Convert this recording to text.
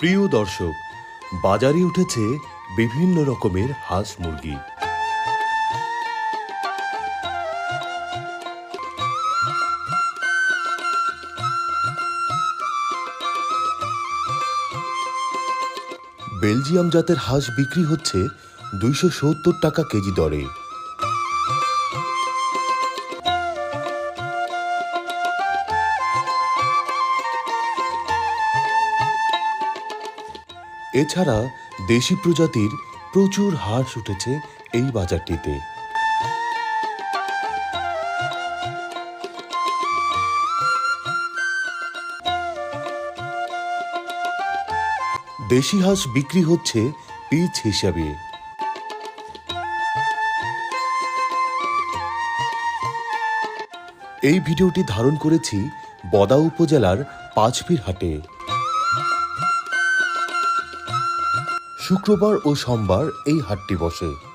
প্রিয় দর্শক, বাজারে উঠেছে বিভিন্ন রকমের হাঁস মুরগি। বেলজিয়াম জাতের হাঁস বিক্রি হচ্ছে 270 টাকা কেজি দরে। এছাড়া দেশি প্রজাতির প্রচুর হাঁস উঠেছে এই বাজারটিতে। দেশি হাঁস বিক্রি হচ্ছে পিস হিসাবে। এই ভিডিওটি ধারণ করেছি বদা উপজেলার পাঁচপির হাটে। শুক্রবার ও সোমবার এই হাটটি বসে।